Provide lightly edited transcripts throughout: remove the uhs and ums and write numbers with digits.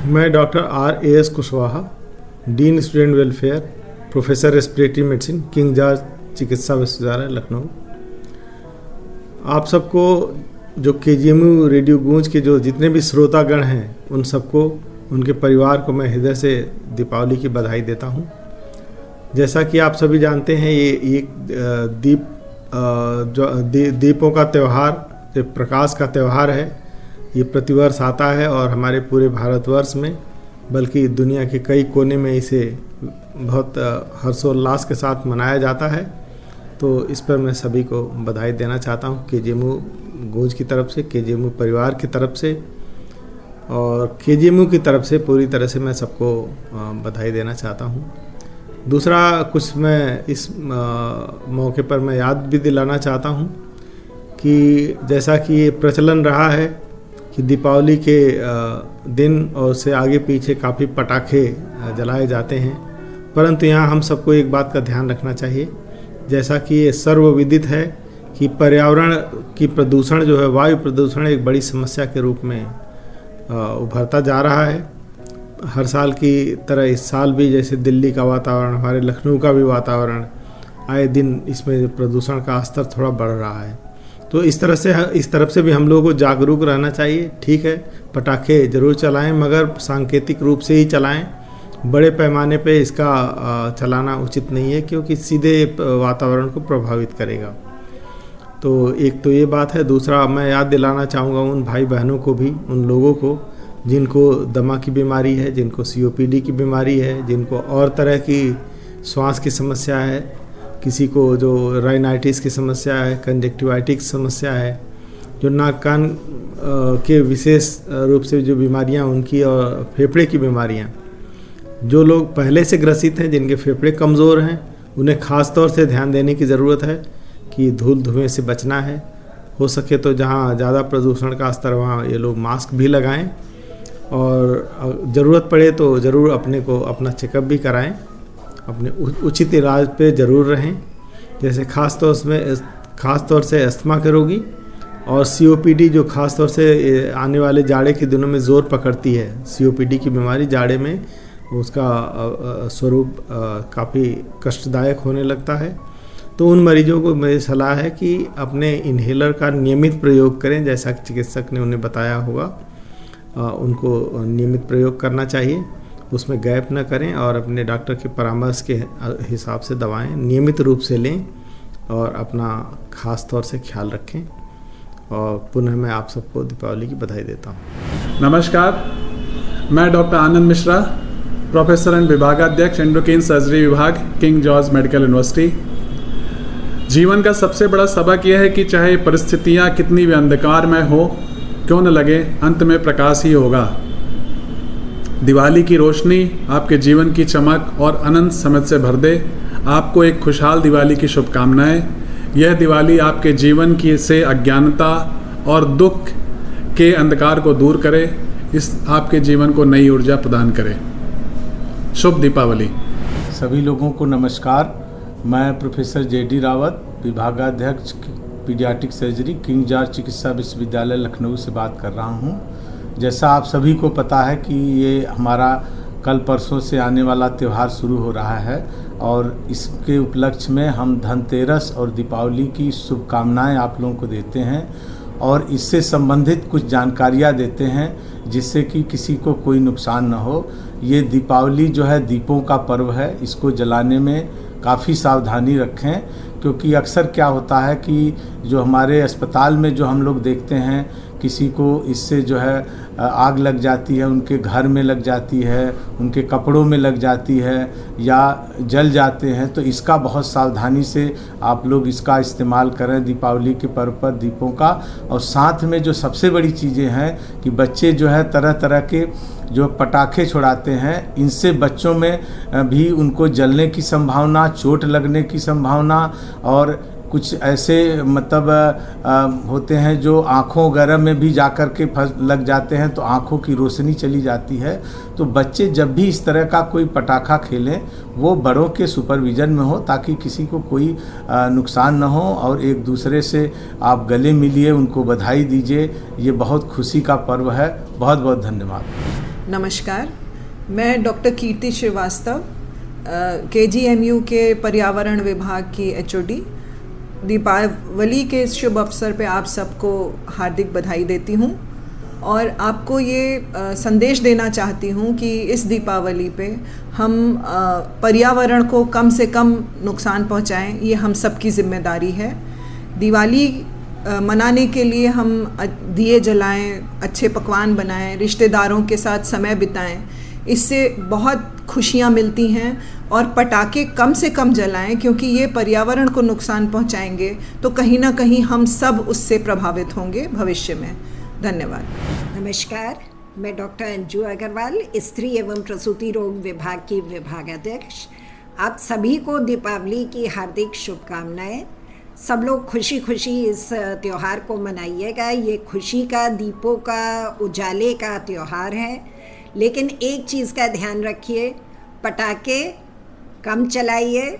मैं doctor R.A.S. Kushwaha, dean student welfare, professor respiratory medicine, King George चिकित्सा विश्वविद्यालय लखनऊ। आप सबको जो KGMU रेडियो गूंज के जो जितने भी श्रोतागण हैं, उन सबको, उनके परिवार को मैं हृदय से दीपावली की बधाई देता हूं। जैसा कि आप सभी जानते हैं, ये एक दीपों का त्यौहार, प्रकाश का त्यौहार है। ये प्रतिवर्ष आता है और हमारे पूरे भारतवर्ष में, बल्कि दुनिया के कई कोने में इसे बहुत हर्षोल्लास के साथ मनाया जाता है। तो इस पर मैं सभी को बधाई देना चाहता हूँ, KGMU गूंज की तरफ से, KGMU परिवार की तरफ से और KGMU की तरफ से पूरी तरह से मैं सबको बधाई देना चाहता हूँ। दूसरा कुछ मैं इस मौके पर मैं याद भी दिलाना चाहता हूँ कि जैसा कि ये प्रचलन रहा है कि दीपावली के दिन और उससे आगे पीछे काफ़ी पटाखे जलाए जाते हैं, परंतु यहाँ हम सबको एक बात का ध्यान रखना चाहिए। जैसा कि ये सर्वविदित है कि पर्यावरण की प्रदूषण जो है, वायु प्रदूषण एक बड़ी समस्या के रूप में उभरता जा रहा है। हर साल की तरह इस साल भी जैसे दिल्ली का वातावरण, हमारे लखनऊ का भी वातावरण, आए दिन इसमें प्रदूषण का स्तर थोड़ा बढ़ रहा है। तो इस तरफ से भी हम लोगों को जागरूक रहना चाहिए। ठीक है, पटाखे ज़रूर चलाएं, मगर सांकेतिक रूप से ही चलाएं। बड़े पैमाने पे इसका चलाना उचित नहीं है, क्योंकि सीधे वातावरण को प्रभावित करेगा। तो एक तो ये बात है। दूसरा, मैं याद दिलाना चाहूँगा उन भाई बहनों को भी, उन लोगों को जिनको दमा की बीमारी है, जिनको COPD की बीमारी है, जिनको और तरह की श्वास की समस्या है, किसी को जो राइनाइटिस की समस्या है, कंजक्टिवाइटिस की समस्या है, जो नाक कान के विशेष रूप से जो बीमारियां उनकी, और फेफड़े की बीमारियां, जो लोग पहले से ग्रसित हैं, जिनके फेफड़े कमज़ोर हैं, उन्हें ख़ास तौर से ध्यान देने की ज़रूरत है कि धूल धुएँ से बचना है। हो सके तो जहाँ ज़्यादा प्रदूषण का स्तर, वहाँ ये लोग मास्क भी लगाएं और ज़रूरत पड़े तो ज़रूर अपना चेकअप भी कराएं। अपने उचित इलाज पे ज़रूर रहें। जैसे ख़ास तौर से अस्थमा के रोगी और COPD, जो ख़ास तौर से आने वाले जाड़े के दिनों में ज़ोर पकड़ती है। COPD की बीमारी जाड़े में उसका स्वरूप काफ़ी कष्टदायक होने लगता है। तो उन मरीजों को मेरी सलाह है कि अपने इन्हेलर का नियमित प्रयोग करें। जैसा कि चिकित्सक ने उन्हें बताया होगा, उनको नियमित प्रयोग करना चाहिए, उसमें गैप न करें और अपने डॉक्टर के परामर्श के हिसाब से दवाएं नियमित रूप से लें और अपना ख़ास तौर से ख्याल रखें। और पुनः मैं आप सबको दीपावली की बधाई देता हूं। नमस्कार, मैं doctor Anand Mishra, professor and विभागाध्यक्ष एंडोक्राइन सर्जरी विभाग, किंग जॉर्ज मेडिकल यूनिवर्सिटी। जीवन का सबसे बड़ा सबक यह है कि चाहे परिस्थितियाँ कितनी भी अंधकारमय हो क्यों न लगे, अंत में प्रकाश ही होगा। दिवाली की रोशनी आपके जीवन की चमक और अनंत समझ से भर दे। आपको एक खुशहाल दिवाली की शुभकामनाएं। यह दिवाली आपके जीवन की से अज्ञानता और दुख के अंधकार को दूर करे, इस आपके जीवन को नई ऊर्जा प्रदान करे। शुभ दीपावली। सभी लोगों को नमस्कार। मैं प्रोफेसर JD रावत, विभागाध्यक्ष पीडियाट्रिक सर्जरी, किंग जॉर्ज चिकित्सा विश्वविद्यालय लखनऊ से बात कर रहा हूं। जैसा आप सभी को पता है कि ये हमारा कल परसों से आने वाला त्यौहार शुरू हो रहा है और इसके उपलक्ष्य में हम धनतेरस और दीपावली की शुभकामनाएं आप लोगों को देते हैं और इससे संबंधित कुछ जानकारियां देते हैं जिससे कि किसी को कोई नुकसान न हो। ये दीपावली जो है दीपों का पर्व है, इसको जलाने में काफ़ी सावधानी रखें, क्योंकि अक्सर क्या होता है कि जो हमारे अस्पताल में जो हम लोग देखते हैं, किसी को इससे जो है आग लग जाती है, उनके घर में लग जाती है, उनके कपड़ों में लग जाती है या जल जाते हैं। तो इसका बहुत सावधानी से आप लोग इसका इस्तेमाल करें दीपावली के पर्व पर दीपों का। और साथ में जो सबसे बड़ी चीज़ें हैं कि बच्चे जो है तरह तरह के जो पटाखे छुड़ाते हैं, इनसे बच्चों में भी उनको जलने की संभावना, चोट लगने की संभावना और कुछ ऐसे मतलब होते हैं जो आँखों वगैरह में भी जाकर के लग जाते हैं, तो आँखों की रोशनी चली जाती है। तो बच्चे जब भी इस तरह का कोई पटाखा खेलें वो बड़ों के सुपरविज़न में हो, ताकि किसी को कोई नुकसान न हो और एक दूसरे से आप गले मिलिए, उनको बधाई दीजिए। ये बहुत खुशी का पर्व है। बहुत बहुत धन्यवाद। नमस्कार, मैं डॉक्टर कीर्ति श्रीवास्तव KGMU के पर्यावरण विभाग की HOD। दीपावली के इस शुभ अवसर पे आप सबको हार्दिक बधाई देती हूँ और आपको ये संदेश देना चाहती हूँ कि इस दीपावली पे हम पर्यावरण को कम से कम नुकसान पहुँचाएं, ये हम सबकी जिम्मेदारी है। दिवाली मनाने के लिए हम दिए जलाएं, अच्छे पकवान बनाएं, रिश्तेदारों के साथ समय बिताएं, इससे बहुत खुशियाँ मिलती हैं। और पटाखे कम से कम जलाएं क्योंकि ये पर्यावरण को नुकसान पहुंचाएंगे, तो कहीं ना कहीं हम सब उससे प्रभावित होंगे भविष्य में। धन्यवाद। नमस्कार, मैं डॉक्टर अंजू अग्रवाल, स्त्री एवं प्रसूति रोग विभाग की विभागाध्यक्ष। आप सभी को दीपावली की हार्दिक शुभकामनाएं। सब लोग खुशी खुशी इस त्यौहार को मनाइएगा। ये खुशी का, दीपों का, उजाले का त्यौहार है। लेकिन एक चीज़ का ध्यान रखिए, पटाखे कम चलाइए,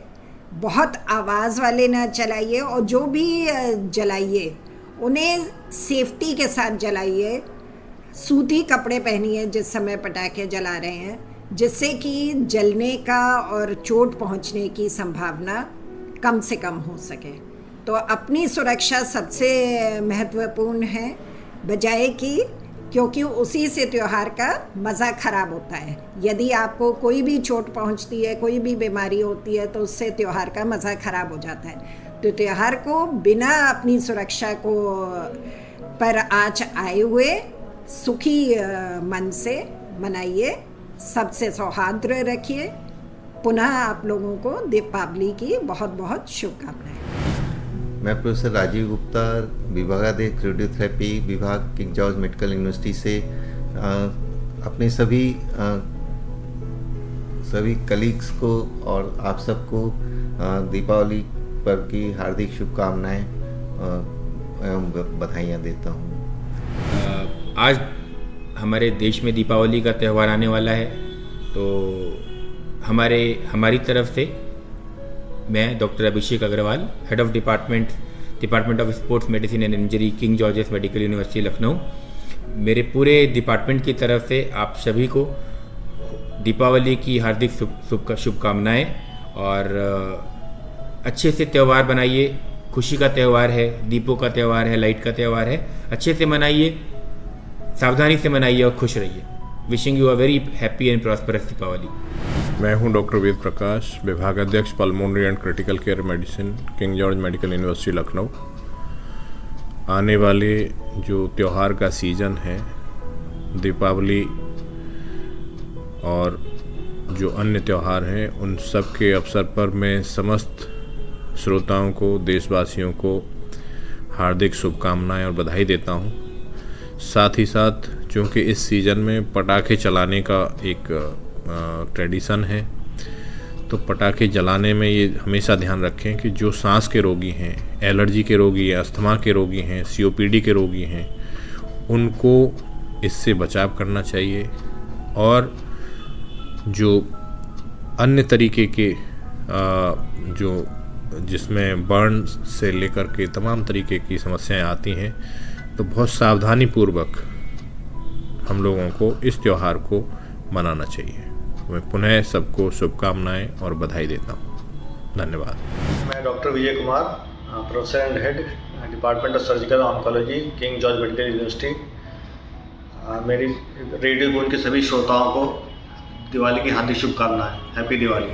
बहुत आवाज़ वाले ना चलाइए, और जो भी जलाइए उन्हें सेफ्टी के साथ जलाइए। सूती कपड़े पहनिए जिस समय पटाखे जला रहे हैं, जिससे कि जलने का और चोट पहुंचने की संभावना कम से कम हो सके। तो अपनी सुरक्षा सबसे महत्वपूर्ण है, बजाय कि क्योंकि उसी से त्यौहार का मज़ा ख़राब होता है। यदि आपको कोई भी चोट पहुंचती है, कोई भी बीमारी होती है, तो उससे त्यौहार का मज़ा ख़राब हो जाता है। तो त्यौहार को बिना अपनी सुरक्षा को पर आँच आए हुए सुखी मन से मनाइए, सबसे सौहार्द रखिए। पुनः आप लोगों को दीपावली की बहुत बहुत शुभकामनाएं। मैं प्रोफेसर राजीव गुप्ता, विभागाध्यक्ष रेडियोथेरेपी विभाग, किंग जॉर्ज मेडिकल यूनिवर्सिटी से अपने सभी कलीग्स को और आप सबको दीपावली पर्व की हार्दिक शुभकामनाएं एवं बधाइयाँ देता हूँ। आज हमारे देश में दीपावली का त्यौहार आने वाला है, तो हमारी तरफ से मैं doctor Abhishek Agrawal, head of department of sports medicine and injury, King George's Medical University Lucknow, मेरे पूरे डिपार्टमेंट की तरफ से आप सभी को दीपावली की हार्दिक शुभकामनाएं। और अच्छे से त्यौहार बनाइए। खुशी का त्यौहार है, दीपों का त्यौहार है, लाइट का त्यौहार है। अच्छे से मनाइए, सावधानी से मनाइए और खुश रहिए। Wishing you a very happy and prosperous Deepawali. मैं हूं डॉक्टर वेद प्रकाश, विभागाध्यक्ष pulmonary and critical care medicine, King George Medical University Lucknow. आने वाले जो त्यौहार का सीज़न है, दीपावली और जो अन्य त्यौहार हैं, उन सब के अवसर पर मैं समस्त श्रोताओं को, देशवासियों को हार्दिक शुभकामनाएं और बधाई देता हूं। साथ ही साथ चूँकि इस सीज़न में पटाखे चलाने का एक ट्रेडिशन है, तो पटाखे जलाने में ये हमेशा ध्यान रखें कि जो सांस के रोगी हैं, एलर्जी के रोगी हैं, अस्थमा के रोगी हैं, COPD के रोगी हैं, उनको इससे बचाव करना चाहिए। और जो अन्य तरीके के जो जिसमें बर्न से लेकर के तमाम तरीके की समस्याएं आती हैं, तो बहुत सावधानी पूर्वक हम लोगों को इस त्यौहार को मनाना चाहिए। मैं पुनः सबको शुभकामनाएं और बधाई देता हूँ। धन्यवाद। मैं doctor Vijay Kumar, professor and head department of surgical oncology, king George Medical university. मेरी रेडियो गुण के सभी श्रोताओं को दिवाली की हार्दिक शुभकामनाएं। हैप्पी दिवाली।